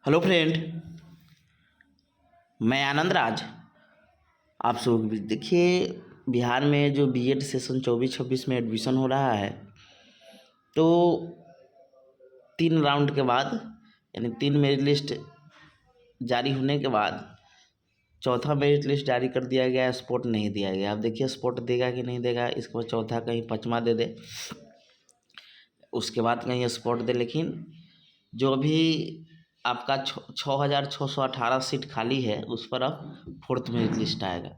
Hello friend, मैं आनंद राज। आप सब देखिए, बिहार में जो बीएड सेशन 24-26 में एडमिशन हो रहा है, तो 3 राउंड के बाद यानी 3 मेरिट लिस्ट जारी होने के बाद चौथा मेरिट लिस्ट जारी कर दिया गया। स्पॉट नहीं दिया गया। अब देखिए स्पॉट देगा कि नहीं देगा। इसके बाद चौथा कहीं पाँचवा दे दे, उसके बाद कहीं स्पॉट दे। लेकिन जो अभी आपका 6,618 सीट खाली है, उस पर अब फोर्थ मेरिट लिस्ट आएगा।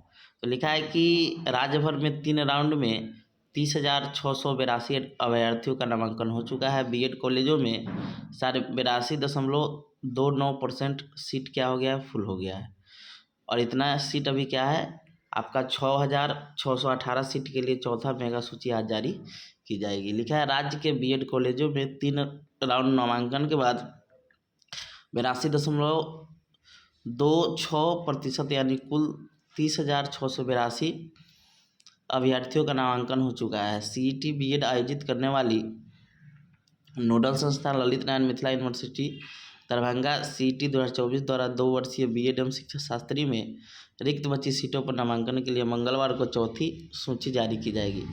तो लिखा है कि राज्य भर में 3 राउंड में 30,682 अभ्यर्थियों का नामांकन हो चुका है। बीएड कॉलेजों में 82.29% सीट क्या हो गया है, फुल हो गया है। और इतना सीट अभी क्या है, आपका 6,618 सीट के लिए चौथा मेगा सूची आज जारी की जाएगी। लिखा है राज्य के बीएड कॉलेजों में 3 राउंड नामांकन के बाद 82.26% यानी कुल 30,682 अभ्यर्थियों का नामांकन हो चुका है। सीईटी बीएड आयोजित करने वाली नोडल संस्था ललित नारायण मिथिला यूनिवर्सिटी दरभंगा सीईटी 2024 द्वारा 2 वर्षीय बीएड एवं शिक्षा शास्त्री में रिक्त बची सीटों पर नामांकन के लिए मंगलवार को चौथी सूची जारी की जाएगी।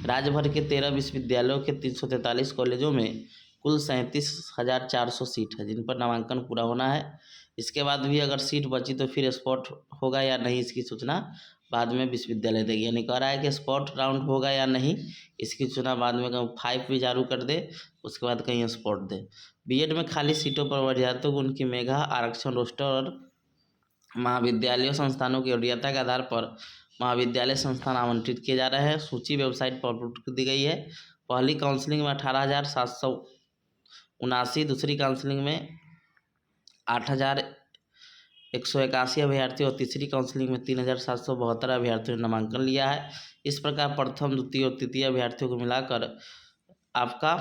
राज्य भर के 13 विश्वविद्यालयों के 343 कॉलेजों में कुल 37,400 सीट है, जिन पर नामांकन पूरा होना है। इसके बाद भी अगर सीट बची तो फिर स्पॉट होगा या नहीं, इसकी सूचना बाद में विश्वविद्यालय देगी। यानी कह रहा है कि स्पॉट राउंड होगा या नहीं, इसकी सूचना बाद में कहीं 5 भी जारी कर दे, उसके बाद कहीं स्पॉट दे। बीएड में खाली सीटों पर अभ्यर्थियों को उनकी मेगा आरक्षण रोस्टर और महाविद्यालयों संस्थानों की वरीयता के आधार पर महाविद्यालय संस्थान आवंटित किए जा रहे हैं। सूची वेबसाइट पर अपलोड कर दी गई है। पहली काउंसलिंग में 18,779, दूसरी काउंसलिंग में 8,181 अभ्यर्थी और तीसरी काउंसलिंग में 3,772 अभ्यर्थियों ने नामांकन लिया है। इस प्रकार प्रथम, द्वितीय और तृतीय अभ्यर्थियों को मिलाकर आपका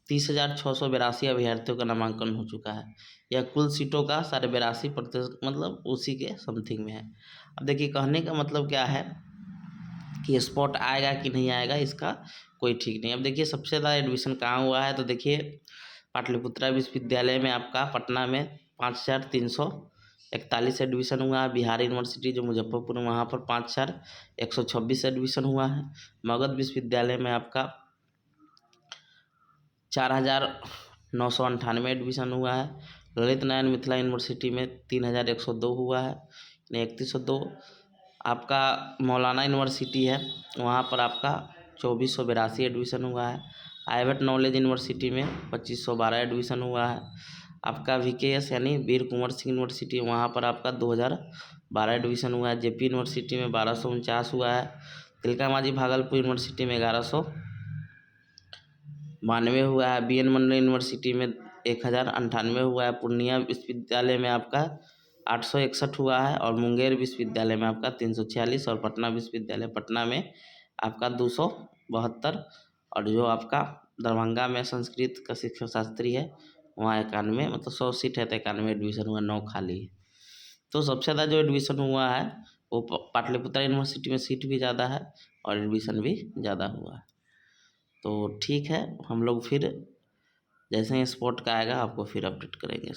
30,682 अभ्यर्थियों का नामांकन हो चुका है। यह कुल सीटों का 82% मतलब उसी के समथिंग में है। अब देखिए, कहने का मतलब क्या है कि स्पॉट आएगा कि नहीं आएगा, इसका कोई ठीक नहीं। अब देखिए सबसे ज़्यादा एडमिशन कहाँ हुआ है, तो देखिए पाटलिपुत्रा विश्वविद्यालय में आपका पटना में 5,341 एडमिशन हुआ है। बिहार यूनिवर्सिटी जो मुजफ्फरपुर में, वहाँ पर 5,126 एडमिशन हुआ है। मगध विश्वविद्यालय में आपका 4,998 एडमिशन हुआ है। ललित नारायण मिथिला यूनिवर्सिटी में 3,102 हुआ है, 3,102। आपका मौलाना यूनिवर्सिटी है, वहाँ पर आपका 2,482 एडमिशन हुआ है। आइवेट नॉलेज यूनिवर्सिटी में 2,512 एडमिशन हुआ है। आपका वीकेएस यानी वीर कुंवर सिंह यूनिवर्सिटी, वहाँ पर आपका 2,012 एडमिशन हुआ है। जेपी यूनिवर्सिटी में 1,249 हुआ है। तिलका मांझी भागलपुर यूनिवर्सिटी में 1,192 हुआ है। बीएन मंडल यूनिवर्सिटी में 1,098 हुआ है। पूर्णिया विश्वविद्यालय में आपका 861 हुआ है और मुंगेर विश्वविद्यालय में आपका 346 और पटना विश्वविद्यालय पटना में आपका 272 और जो आपका दरभंगा में संस्कृत का शिक्षा शास्त्री है, वहाँ 91, मतलब 100 सीट है तो 91 एडमिशन हुआ, 9 खाली है। तो सबसे ज़्यादा जो एडमिशन हुआ है वो पाटलिपुत्रा यूनिवर्सिटी में, सीट भी ज़्यादा है और एडमिशन भी ज़्यादा हुआ है। तो ठीक है, हम लोग फिर जैसे ही स्पॉट का आएगा आपको फिर अपडेट करेंगे।